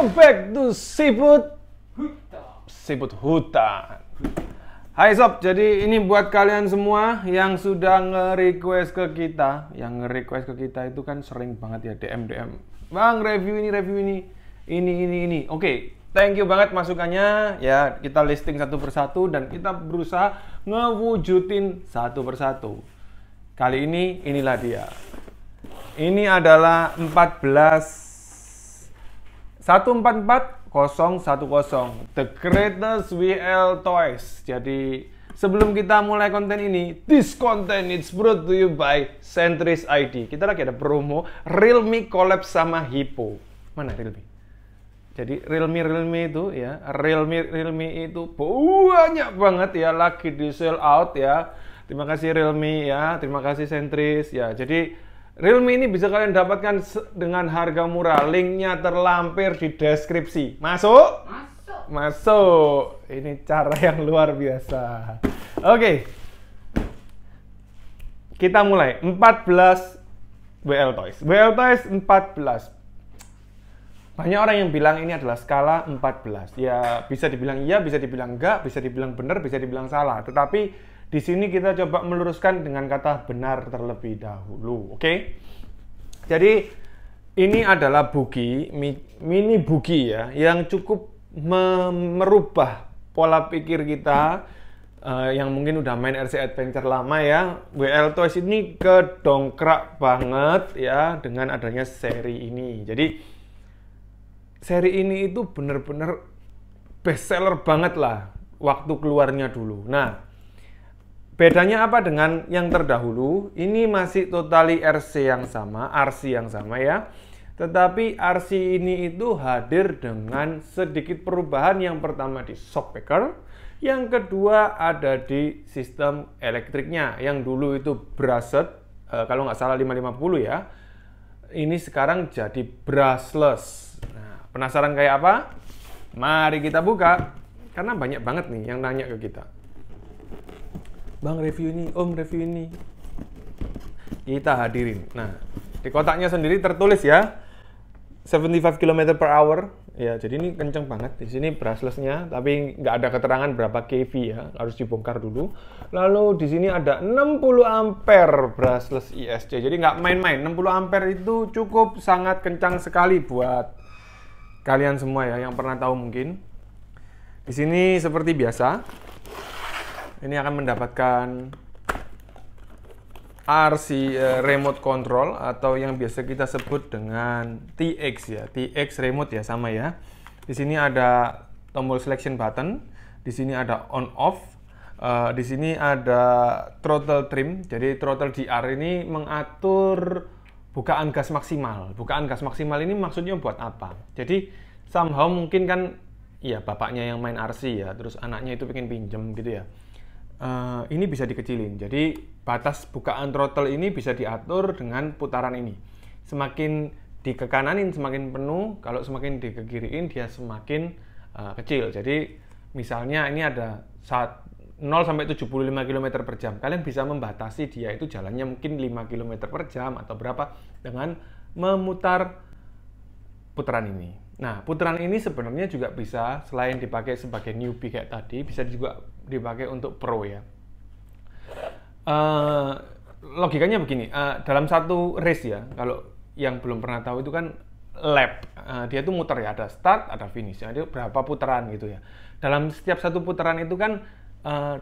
Welcome back to Siput Hutan. Hai sob, jadi ini buat kalian semua yang sudah nge-request ke kita. Yang nge-request ke kita itu kan sering banget ya DM. Bang, review ini. Oke, thank you banget masukannya. Ya, kita listing satu persatu dan kita berusaha ngewujudin satu persatu. Kali ini, inilah dia. Ini adalah 144010, The Greatest WL Toys. Jadi sebelum kita mulai konten ini, this content is brought to you by Centris ID. Kita lagi ada promo Realme collab sama Hippo. Mana Realme? Jadi Realme itu ya, Realme itu banyak banget ya, lagi di sell out ya. Terima kasih Realme ya, terima kasih Centris ya. Jadi Realme ini bisa kalian dapatkan dengan harga murah. Linknya terlampir di deskripsi. Masuk? Masuk. Ini cara yang luar biasa. Oke. Kita mulai. 14 WL Toys. WL Toys 14. Banyak orang yang bilang ini adalah skala 14. Ya, bisa dibilang iya, bisa dibilang enggak, bisa dibilang benar, bisa dibilang salah. Tetapi di sini kita coba meluruskan dengan kata benar terlebih dahulu, oke? Jadi ini adalah bugi, mini bugi ya, yang cukup merubah pola pikir kita yang mungkin udah main RC Adventure lama ya. WL Toys ini kedongkrak banget ya dengan adanya seri ini. Jadi seri ini itu bener-bener best seller banget lah waktu keluarnya dulu. Nah, bedanya apa dengan yang terdahulu? Ini masih totally RC yang sama ya. Tetapi RC ini itu hadir dengan sedikit perubahan. Yang pertama di shockbreaker, yang kedua ada di sistem elektriknya. Yang dulu itu brushed, kalau nggak salah 550 ya. Ini sekarang jadi brushless. Nah, penasaran kayak apa? Mari kita buka. Karena banyak banget nih yang nanya ke kita. Bang, review ini, Om, review ini. Kita hadirin. Nah, di kotaknya sendiri tertulis ya, 75 km/h. Ya, jadi ini kenceng banget. Di sini brushless-nya, tapi nggak ada keterangan berapa kV ya, harus dibongkar dulu. Lalu di sini ada 60 ampere brushless ISC. Jadi nggak main-main. 60 ampere itu cukup sangat kencang sekali buat kalian semua ya, yang pernah tahu mungkin. Di sini seperti biasa. Ini akan mendapatkan RC remote control atau yang biasa kita sebut dengan TX ya. TX remote ya, sama ya. Di sini ada tombol selection button, di sini ada on off, di sini ada throttle trim. Jadi throttle DR ini mengatur bukaan gas maksimal. Bukaan gas maksimal ini maksudnya buat apa? Jadi somehow mungkin kan ya bapaknya yang main RC ya, terus anaknya itu pengen pinjem gitu ya. Ini bisa dikecilin, jadi batas bukaan throttle ini bisa diatur dengan putaran ini. Semakin dikekananin semakin penuh, kalau semakin dikekiriin dia semakin kecil. Jadi misalnya ini ada 0 sampai 75 km per jam, kalian bisa membatasi dia itu jalannya mungkin 5 km per jam atau berapa dengan memutar putaran ini. Nah, putaran ini sebenarnya juga bisa, selain dipakai sebagai newbie kayak tadi, bisa juga dipakai untuk pro ya. Logikanya begini, dalam satu race ya, kalau yang belum pernah tahu itu kan lap, dia itu muter ya, ada start, ada finish, ada berapa putaran gitu ya. Dalam setiap satu putaran itu kan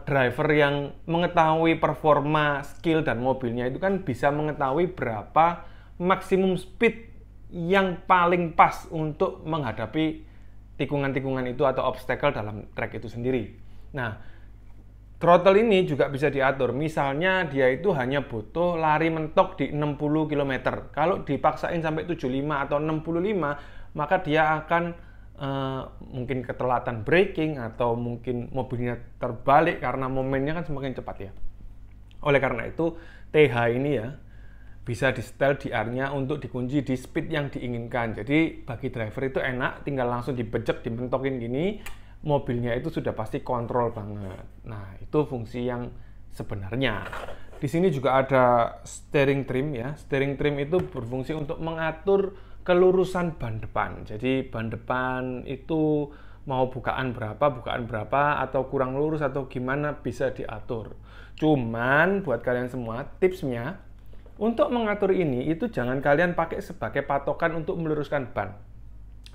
driver yang mengetahui performa, skill dan mobilnya itu kan bisa mengetahui berapa maksimum speed yang paling pas untuk menghadapi tikungan-tikungan itu atau obstacle dalam track itu sendiri. Nah, throttle ini juga bisa diatur. Misalnya dia itu hanya butuh lari mentok di 60 km. Kalau dipaksain sampai 75 atau 65, maka dia akan mungkin ketelatan braking atau mungkin mobilnya terbalik karena momennya kan semakin cepat ya. Oleh karena itu, TH ini ya bisa di setel DR-nya untuk dikunci di speed yang diinginkan. Jadi bagi driver itu enak, tinggal langsung dibejek, dimentokin gini, mobilnya itu sudah pasti kontrol banget. Nah, itu fungsi yang sebenarnya. Di sini juga ada steering trim ya. Steering trim itu berfungsi untuk mengatur kelurusan ban depan. Jadi ban depan itu mau bukaan berapa atau kurang lurus atau gimana bisa diatur. Cuman buat kalian semua tipsnya untuk mengatur ini itu jangan kalian pakai sebagai patokan untuk meluruskan ban.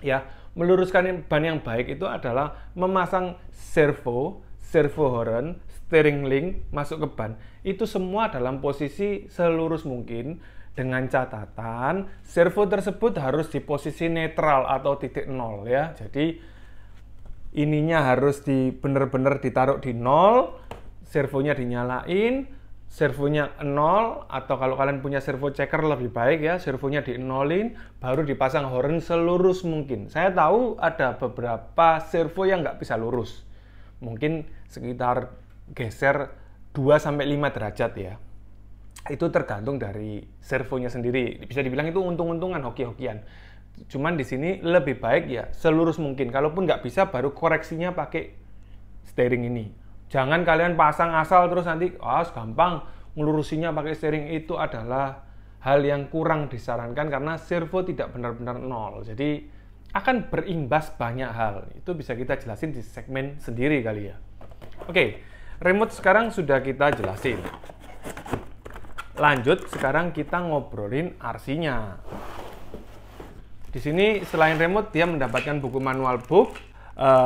Ya, meluruskan ban yang baik itu adalah memasang servo horn, steering link masuk ke ban. Itu semua dalam posisi selurus mungkin dengan catatan servo tersebut harus di posisi netral atau titik nol ya. Jadi ininya harus benar-benar ditaruh di nol, servonya dinyalain, servonya 0 atau kalau kalian punya servo checker lebih baik ya, servonya di-nolin baru dipasang horn selurus mungkin. Saya tahu ada beberapa servo yang nggak bisa lurus, mungkin sekitar geser 2-5 derajat ya. Itu tergantung dari servonya sendiri, bisa dibilang itu untung-untungan, hoki-hokian. Cuman di sini lebih baik ya selurus mungkin, kalaupun nggak bisa baru koreksinya pakai steering ini. Jangan kalian pasang asal terus nanti gampang ngelurusinya pakai steering, itu adalah hal yang kurang disarankan karena servo tidak benar-benar nol. Jadi akan berimbas banyak hal. Itu bisa kita jelasin di segmen sendiri kali ya. Oke, remote sekarang sudah kita jelasin. Lanjut, sekarang kita ngobrolin RC-nya. Di sini selain remote dia mendapatkan buku manual book,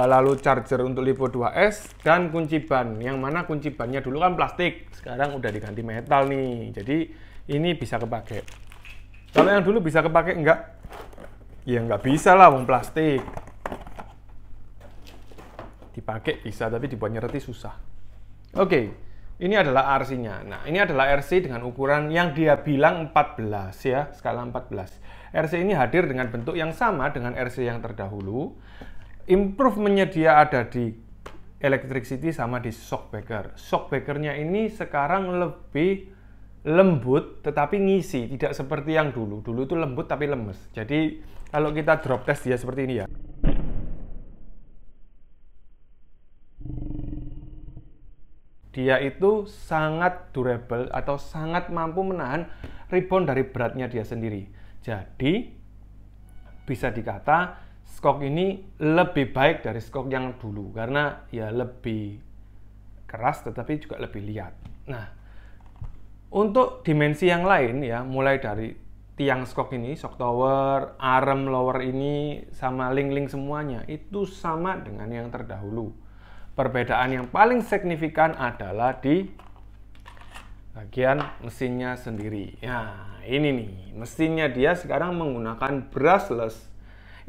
lalu charger untuk Lipo 2S dan kunci ban, yang mana kunci bannya dulu kan plastik, sekarang udah diganti metal nih, jadi ini bisa kepake. Kalau yang dulu bisa kepake enggak? Ya enggak bisa lah, wong plastik. Dipakai bisa, tapi dibuat nyereti susah. Oke, ini adalah RC-nya. Nah, ini adalah RC dengan ukuran yang dia bilang 14 ya, skala 14. RC ini hadir dengan bentuk yang sama dengan RC yang terdahulu. Improvementnya dia ada di Electricity sama di Shockbreaker. Shockbreakernya ini sekarang lebih lembut tetapi ngisi, tidak seperti yang dulu. Dulu itu lembut tapi lemes. Jadi kalau kita drop test dia seperti ini ya. Dia itu sangat durable atau sangat mampu menahan rebound dari beratnya dia sendiri. Jadi bisa dikata skok ini lebih baik dari skok yang dulu karena ya lebih keras tetapi juga lebih liat. Nah, untuk dimensi yang lain ya, mulai dari tiang skok ini, shock tower, arm lower ini sama link-link semuanya itu sama dengan yang terdahulu. Perbedaan yang paling signifikan adalah di bagian mesinnya sendiri. Nah, ini nih, mesinnya dia sekarang menggunakan brushless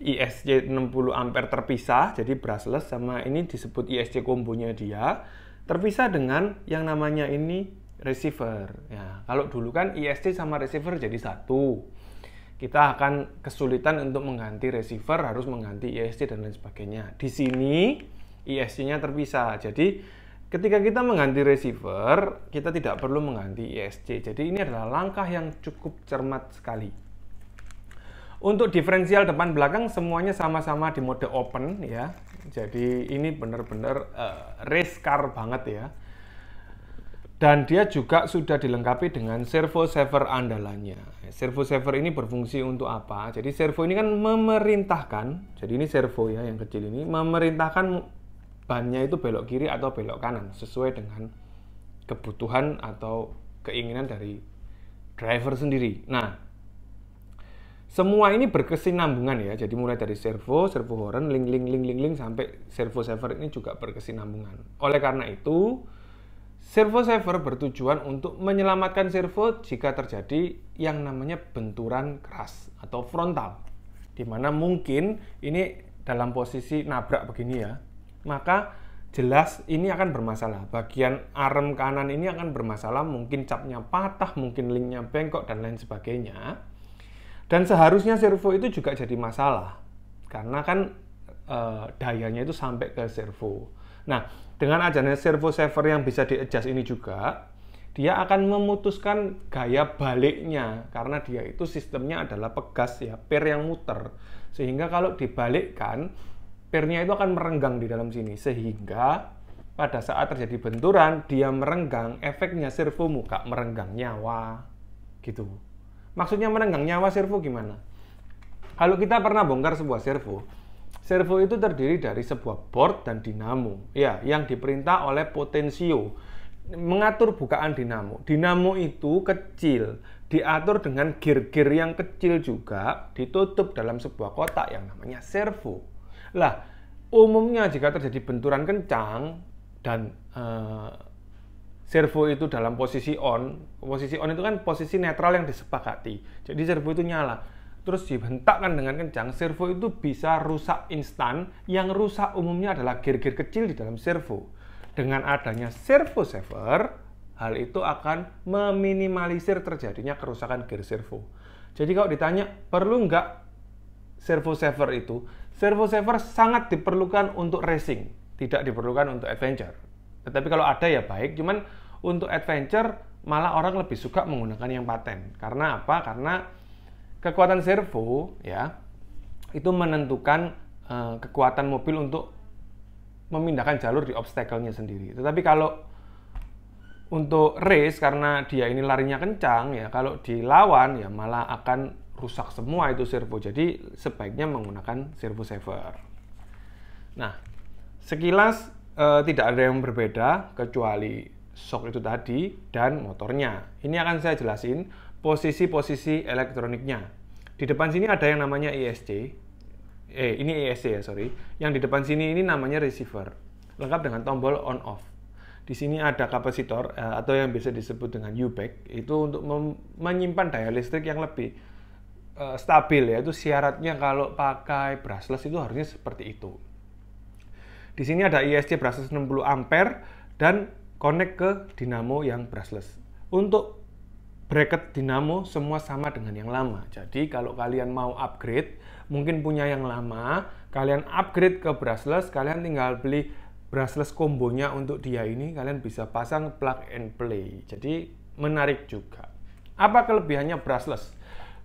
ISC 60 ampere terpisah, jadi brushless, sama ini disebut ISC kombonya dia terpisah dengan yang namanya ini receiver. Ya, kalau dulu kan ISC sama receiver jadi satu. Kita akan kesulitan untuk mengganti receiver, harus mengganti ISC dan lain sebagainya. Di sini ISC-nya terpisah. Jadi ketika kita mengganti receiver, kita tidak perlu mengganti ISC. Jadi ini adalah langkah yang cukup cermat sekali. Untuk diferensial depan belakang semuanya sama-sama di mode open ya. Jadi ini benar-benar race car banget ya. Dan dia juga sudah dilengkapi dengan servo saver andalannya. Servo saver ini berfungsi untuk apa? Jadi servo ini kan memerintahkan, jadi ini servo ya yang kecil ini, memerintahkan bannya itu belok kiri atau belok kanan sesuai dengan kebutuhan atau keinginan dari driver sendiri. Nah, semua ini berkesinambungan ya. Jadi mulai dari servo horn, link sampai servo saver ini juga berkesinambungan. Oleh karena itu, servo saver bertujuan untuk menyelamatkan servo jika terjadi yang namanya benturan keras atau frontal. Dimana mungkin ini dalam posisi nabrak begini ya. Maka jelas ini akan bermasalah. Bagian arm kanan ini akan bermasalah, mungkin capnya patah, mungkin linknya bengkok dan lain sebagainya. Dan seharusnya servo itu juga jadi masalah karena kan dayanya itu sampai ke servo. Nah, dengan adanya servo saver yang bisa di-adjust ini juga, dia akan memutuskan gaya baliknya karena dia itu sistemnya adalah pegas ya, per yang muter. Sehingga kalau dibalikkan, pernya itu akan merenggang di dalam sini sehingga pada saat terjadi benturan, dia merenggang, efeknya servo muka merenggang nyawa. Gitu. Maksudnya merenggang nyawa servo gimana? Kalau kita pernah bongkar sebuah servo itu terdiri dari sebuah board dan dinamo, ya, yang diperintah oleh potensio mengatur bukaan dinamo. Dinamo itu kecil, diatur dengan gear-gear yang kecil juga, ditutup dalam sebuah kotak yang namanya servo. Lah, umumnya jika terjadi benturan kencang dan servo itu dalam posisi on itu kan posisi netral yang disepakati. Jadi servo itu nyala, terus dihentakkan dengan kencang, servo itu bisa rusak instan. Yang rusak umumnya adalah gear-gear kecil di dalam servo. Dengan adanya servo saver, hal itu akan meminimalisir terjadinya kerusakan gear servo. Jadi kalau ditanya, perlu nggak servo saver itu? Servo saver sangat diperlukan untuk racing, tidak diperlukan untuk adventure. Tetapi kalau ada ya baik, cuman untuk adventure malah orang lebih suka menggunakan yang paten. Karena apa? Karena kekuatan servo ya itu menentukan kekuatan mobil untuk memindahkan jalur di obstacle-nya sendiri. Tetapi kalau untuk race, karena dia ini larinya kencang ya, kalau dilawan ya malah akan rusak semua itu servo. Jadi sebaiknya menggunakan servo saver. Nah, sekilas tidak ada yang berbeda kecuali shock itu tadi dan motornya. Ini akan saya jelasin posisi-posisi elektroniknya. Di depan sini ada yang namanya ESC. Ini ESC ya, sorry. Yang di depan sini ini namanya receiver. Lengkap dengan tombol on off. Di sini ada kapasitor atau yang bisa disebut dengan U-back. Itu untuk menyimpan daya listrik yang lebih stabil ya. Itu syaratnya kalau pakai brushless itu harusnya seperti itu. Di sini ada ESC brushless 60 ampere dan connect ke dinamo yang brushless. Untuk bracket dinamo semua sama dengan yang lama. Jadi kalau kalian mau upgrade, mungkin punya yang lama, kalian upgrade ke brushless, kalian tinggal beli brushless kombonya untuk dia ini, kalian bisa pasang plug and play. Jadi menarik juga. Apa kelebihannya brushless?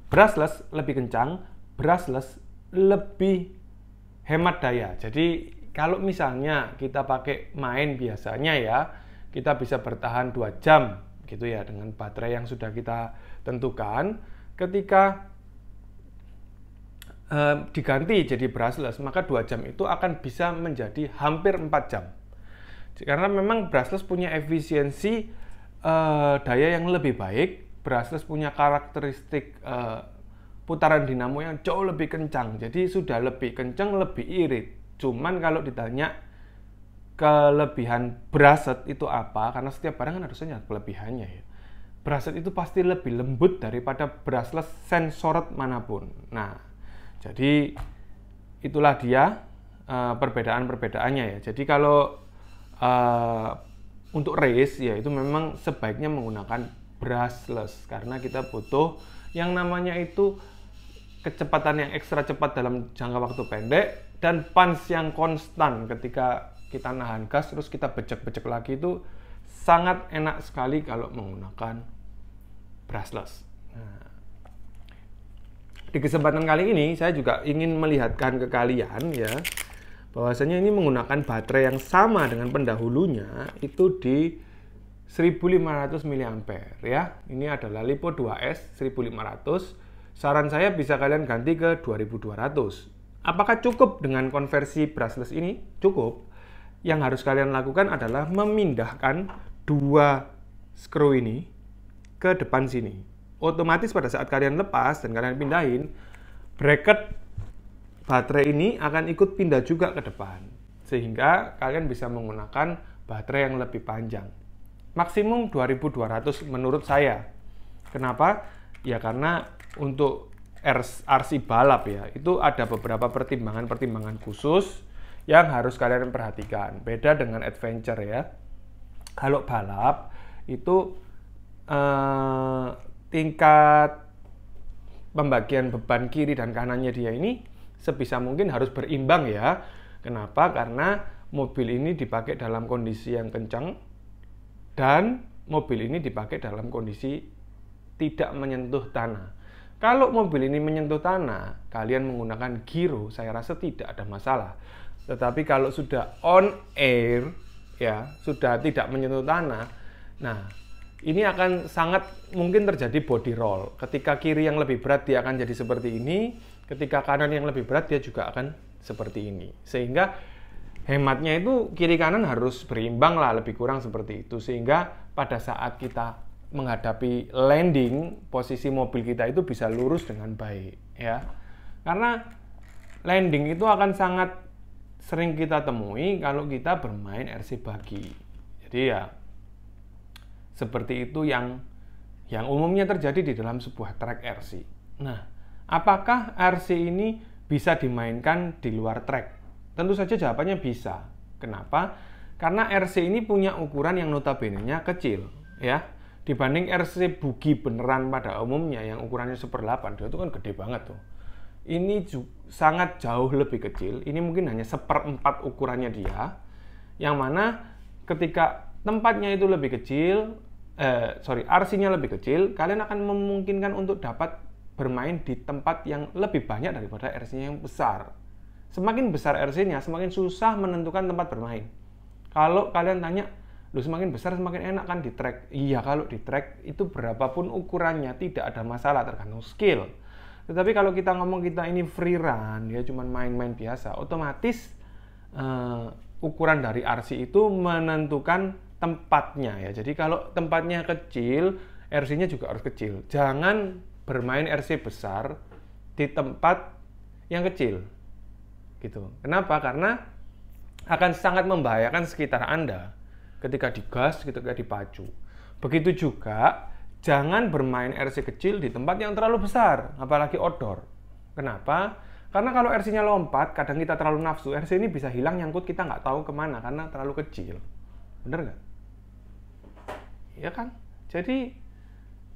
Brushless lebih kencang, brushless lebih hemat daya. Jadi kalau misalnya kita pakai main biasanya ya, kita bisa bertahan 2 jam gitu ya dengan baterai yang sudah kita tentukan. Ketika diganti jadi brushless, maka 2 jam itu akan bisa menjadi hampir 4 jam. Karena memang brushless punya efisiensi daya yang lebih baik, brushless punya karakteristik putaran dinamo yang jauh lebih kencang. Jadi sudah lebih kencang, lebih irit. Cuman kalau ditanya kelebihan brushless itu apa? Karena setiap barang kan harusnya ada kelebihannya ya. Brushless itu pasti lebih lembut daripada brushless sensored manapun. Nah, jadi itulah dia perbedaan-perbedaannya ya. Jadi kalau untuk race ya itu memang sebaiknya menggunakan brushless karena kita butuh yang namanya itu kecepatan yang ekstra cepat dalam jangka waktu pendek dan punch yang konstan ketika kita nahan gas terus kita becek-becek lagi. Itu sangat enak sekali kalau menggunakan brushless. Nah, di kesempatan kali ini saya juga ingin melihatkan ke kalian ya bahwasanya ini menggunakan baterai yang sama dengan pendahulunya itu di 1500 mAh ya. Ini adalah LiPo 2S 1500. Saran saya bisa kalian ganti ke 2200. Apakah cukup dengan konversi brushless ini? Cukup. Yang harus kalian lakukan adalah memindahkan 2 skru ini ke depan sini. Otomatis pada saat kalian lepas dan kalian pindahin, bracket baterai ini akan ikut pindah juga ke depan. Sehingga kalian bisa menggunakan baterai yang lebih panjang. Maksimum 2200 menurut saya. Kenapa? Ya karena untuk RC balap ya, itu ada beberapa pertimbangan-pertimbangan khusus yang harus kalian perhatikan. Beda dengan adventure ya. Kalau balap itu tingkat pembagian beban kiri dan kanannya dia ini sebisa mungkin harus berimbang ya. Kenapa? Karena mobil ini dipakai dalam kondisi yang kencang dan mobil ini dipakai dalam kondisi tidak menyentuh tanah. Kalau mobil ini menyentuh tanah, kalian menggunakan giro, saya rasa tidak ada masalah. Tetapi kalau sudah on air, ya, sudah tidak menyentuh tanah. Nah, ini akan sangat mungkin terjadi body roll. Ketika kiri yang lebih berat dia akan jadi seperti ini, ketika kanan yang lebih berat dia juga akan seperti ini. Sehingga hematnya itu kiri kanan harus berimbang lah, lebih kurang seperti itu. Sehingga pada saat kita menghadapi landing, posisi mobil kita itu bisa lurus dengan baik, ya. Karena landing itu akan sangat sering kita temui kalau kita bermain RC buggy. Jadi ya seperti itu yang umumnya terjadi di dalam sebuah track RC. Nah, apakah RC ini bisa dimainkan di luar track? Tentu saja jawabannya bisa. Kenapa? Karena RC ini punya ukuran yang notabene-nya kecil, ya. Dibanding RC buggy beneran pada umumnya yang ukurannya 1/8, itu kan gede banget tuh. Ini sangat jauh lebih kecil. Ini mungkin hanya 1/4 ukurannya dia. Yang mana ketika tempatnya itu lebih kecil, RC-nya lebih kecil, kalian akan memungkinkan untuk dapat bermain di tempat yang lebih banyak daripada RC-nya yang besar. Semakin besar RC-nya, semakin susah menentukan tempat bermain. Kalau kalian tanya, loh semakin besar semakin enak kan di track? Iya, kalau di track itu berapapun ukurannya tidak ada masalah, tergantung skill. Tetapi kalau kita ngomong kita ini free run, ya cuma main-main biasa, otomatis ukuran dari RC itu menentukan tempatnya ya. Jadi kalau tempatnya kecil, RC-nya juga harus kecil. Jangan bermain RC besar di tempat yang kecil. Gitu. Kenapa? Karena akan sangat membahayakan sekitar Anda ketika digas, ketika dipacu. Begitu juga jangan bermain RC kecil di tempat yang terlalu besar, apalagi outdoor. Kenapa? Karena kalau RC-nya lompat, kadang kita terlalu nafsu, RC ini bisa hilang nyangkut, kita nggak tahu kemana karena terlalu kecil. Bener nggak? Ya kan? Jadi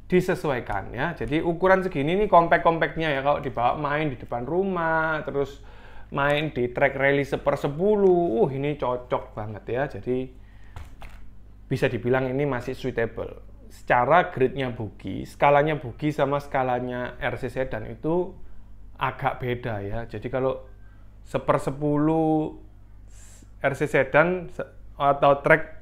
disesuaikan ya. Jadi ukuran segini nih compact-compactnya ya, kalau dibawa main di depan rumah, terus main di track rally 1/10, ini cocok banget ya. Jadi bisa dibilang ini masih suitable. Secara grade-nya buggy, skalanya buggy sama skalanya RC sedan itu agak beda ya. Jadi kalau 1/10 RC sedan atau track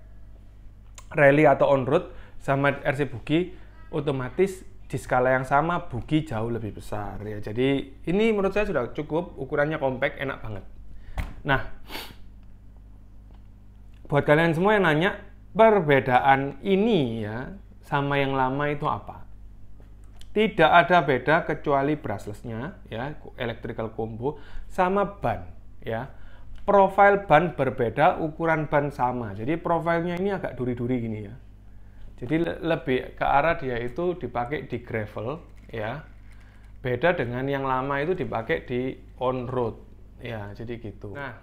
rally atau on-road sama RC buggy, otomatis di skala yang sama buggy jauh lebih besar ya. Jadi ini menurut saya sudah cukup, ukurannya compact, enak banget. Nah, buat kalian semua yang nanya, perbedaan ini ya sama yang lama itu apa? Tidak ada beda kecuali brushless-nya ya, electrical combo, sama ban ya. Profil ban berbeda, ukuran ban sama. Jadi profilnya ini agak duri-duri gini ya. Jadi lebih ke arah dia itu dipakai di gravel ya. Beda dengan yang lama itu dipakai di on road ya, jadi gitu. Nah,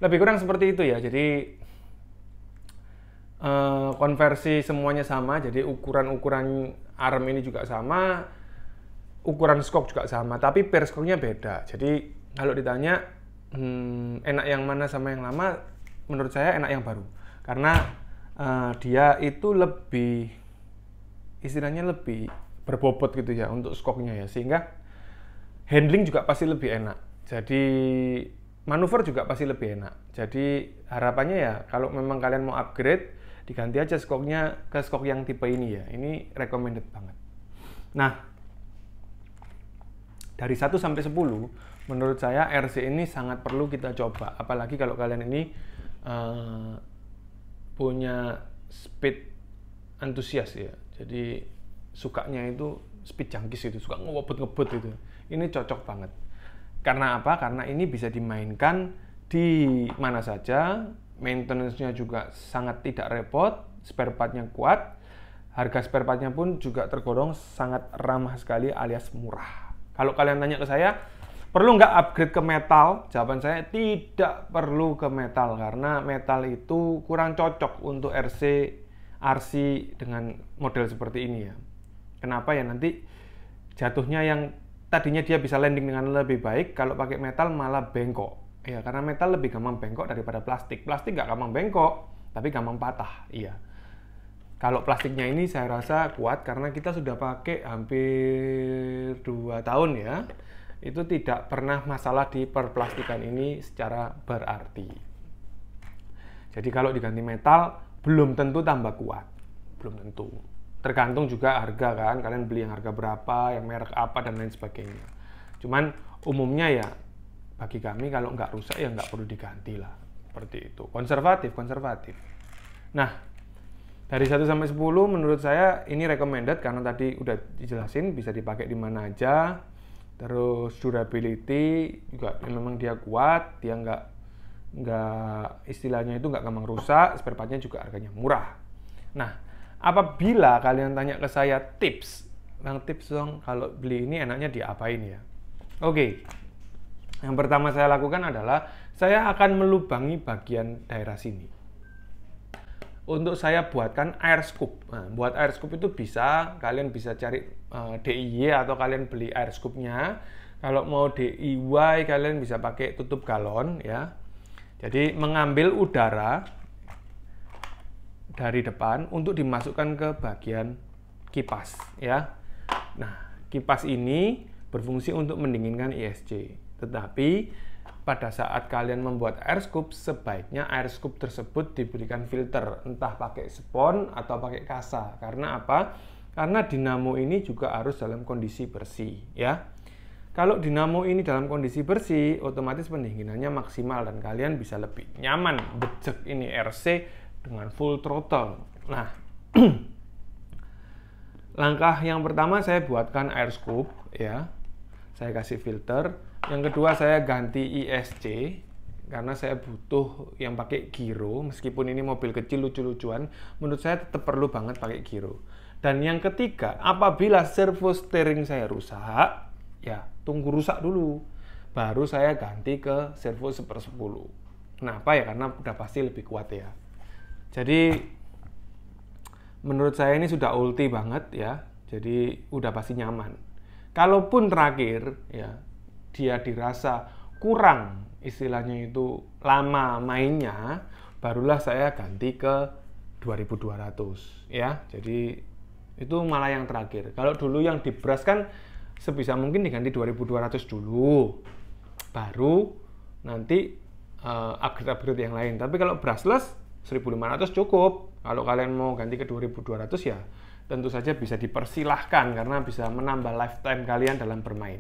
lebih kurang seperti itu ya. Jadi konversi semuanya sama. Jadi ukuran-ukuran arm ini juga sama, ukuran skok juga sama, tapi per skoknya beda. Jadi kalau ditanya enak yang mana sama yang lama, menurut saya enak yang baru. Karena dia itu lebih, istilahnya lebih berbobot gitu ya untuk skoknya ya, sehingga handling juga pasti lebih enak. Jadi manuver juga pasti lebih enak. Jadi harapannya ya kalau memang kalian mau upgrade, diganti aja skoknya ke skok yang tipe ini ya. Ini recommended banget. Nah, dari 1 sampai 10, menurut saya RC ini sangat perlu kita coba. Apalagi kalau kalian ini punya speed antusias ya. Jadi sukanya itu speed junkies itu, suka ngebut-ngebut itu. Ini cocok banget. Karena apa? Karena ini bisa dimainkan di mana saja. Maintenance-nya juga sangat tidak repot, spare part-nya kuat, harga spare part-nya pun juga tergolong sangat ramah sekali alias murah. Kalau kalian tanya ke saya, perlu nggak upgrade ke metal? Jawaban saya tidak perlu ke metal, karena metal itu kurang cocok untuk RC dengan model seperti ini ya. Kenapa ya? Nanti jatuhnya yang tadinya dia bisa landing dengan lebih baik, kalau pakai metal malah bengkok. Ya, karena metal lebih gampang bengkok daripada plastik. Plastik nggak gampang bengkok, tapi gampang patah. Iya. Kalau plastiknya ini saya rasa kuat karena kita sudah pakai hampir 2 tahun ya. Itu tidak pernah masalah di perplastikan ini secara berarti. Jadi kalau diganti metal belum tentu tambah kuat, belum tentu. Tergantung juga harga kan, kalian beli yang harga berapa, yang merek apa dan lain sebagainya. Cuman umumnya ya bagi kami kalau nggak rusak ya nggak perlu diganti lah, seperti itu. Konservatif. Nah, dari 1 sampai 10 menurut saya ini recommended karena tadi udah dijelasin bisa dipakai di mana aja. Terus durability juga memang dia kuat, dia nggak istilahnya itu nggak gampang rusak, spare partnya juga harganya murah. Nah, apabila kalian tanya ke saya tips dong kalau beli ini enaknya diapain ya? Oke, yang pertama saya lakukan adalah saya akan melubangi bagian daerah sini. Untuk saya buatkan air scoop. Nah, buat air scoop itu kalian bisa cari DIY atau kalian beli air scoopnya. Kalau mau DIY kalian bisa pakai tutup galon ya. Jadi mengambil udara dari depan untuk dimasukkan ke bagian kipas ya. Nah, kipas ini berfungsi untuk mendinginkan ISC. Tetapi pada saat kalian membuat air scoop, sebaiknya air scoop tersebut diberikan filter, entah pakai spon atau pakai kasa. Karena apa? Karena dinamo ini juga harus dalam kondisi bersih ya. Kalau dinamo ini dalam kondisi bersih, otomatis pendinginannya maksimal dan kalian bisa lebih nyaman becek ini RC dengan full throttle. Nah, langkah yang pertama saya buatkan air scoop ya. Saya kasih filter. Yang kedua saya ganti ISC karena saya butuh yang pakai giro. Meskipun ini mobil kecil lucu-lucuan, menurut saya tetap perlu banget pakai giro. Dan yang ketiga, apabila servo steering saya rusak, ya tunggu rusak dulu, baru saya ganti ke servo 1/10. Kenapa ya? Karena udah pasti lebih kuat ya. Jadi menurut saya ini sudah ulti banget ya. Jadi udah pasti nyaman. Kalaupun terakhir ya dia dirasa kurang, istilahnya itu lama mainnya, barulah saya ganti ke 2200 ya. Jadi itu malah yang terakhir. Kalau dulu yang dibras kan sebisa mungkin diganti 2200 dulu, baru nanti upgrade yang lain. Tapi kalau brushless 1500 cukup. Kalau kalian mau ganti ke 2200 ya tentu saja bisa dipersilahkan karena bisa menambah lifetime kalian dalam bermain.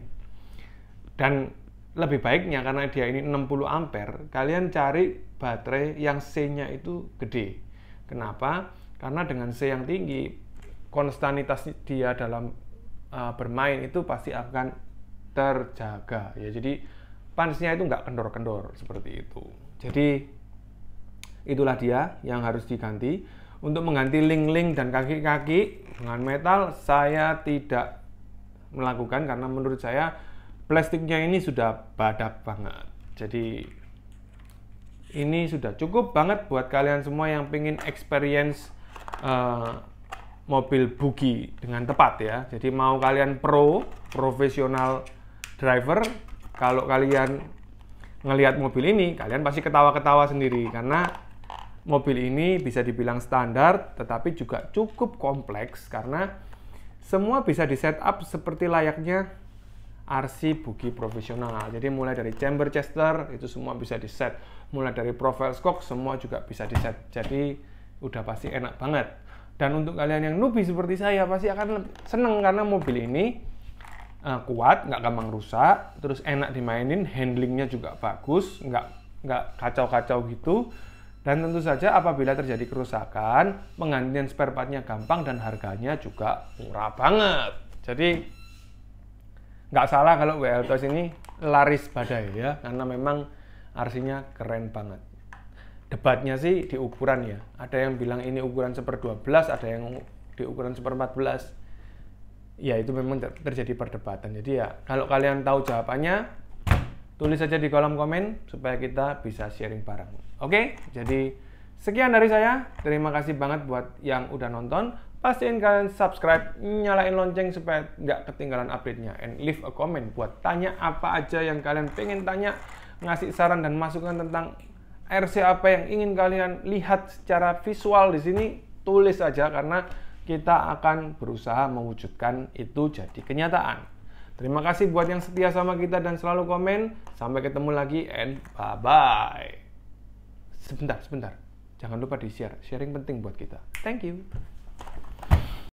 Dan lebih baiknya karena dia ini 60 ampere, kalian cari baterai yang C-nya itu gede. Kenapa? Karena dengan C yang tinggi, konstanitas dia dalam bermain itu pasti akan terjaga ya. Jadi pansnya itu nggak kendor-kendor seperti itu. Jadi itulah dia yang harus diganti. Untuk mengganti link-link dan kaki-kaki dengan metal saya tidak melakukan karena menurut saya plastiknya ini sudah badak banget. Jadi ini sudah cukup banget buat kalian semua yang pengen experience mobil buggy dengan tepat ya. Jadi mau kalian profesional driver, kalau kalian ngelihat mobil ini, kalian pasti ketawa-ketawa sendiri karena mobil ini bisa dibilang standar, tetapi juga cukup kompleks karena semua bisa di setup seperti layaknya RC buggy profesional. Jadi mulai dari chamber chester itu semua bisa di set, mulai dari profile shock semua juga bisa di set. Jadi udah pasti enak banget. Dan untuk kalian yang newbie seperti saya pasti akan seneng karena mobil ini kuat, nggak gampang rusak, terus enak dimainin, handlingnya juga bagus, nggak kacau-kacau gitu. Dan tentu saja apabila terjadi kerusakan, penggantian spare partnya gampang dan harganya juga murah banget. Jadi nggak salah kalau WL Toys ini laris badai ya, karena memang RC-nya keren banget. Debatnya sih di ukuran ya. Ada yang bilang ini ukuran 1/12, ada yang di ukuran 1/14. Ya itu memang terjadi perdebatan. Jadi ya kalau kalian tahu jawabannya, tulis saja di kolom komen supaya kita bisa sharing bareng. Oke, jadi sekian dari saya. Terima kasih banget buat yang udah nonton. Pastiin kalian subscribe, nyalain lonceng supaya nggak ketinggalan update-nya. And leave a comment buat tanya apa aja yang kalian pengen tanya, ngasih saran dan masukan tentang RC apa yang ingin kalian lihat secara visual di sini. Tulis aja karena kita akan berusaha mewujudkan itu jadi kenyataan. Terima kasih buat yang setia sama kita dan selalu komen. Sampai ketemu lagi and bye-bye. Sebentar. Jangan lupa di-share. Sharing penting buat kita. Thank you.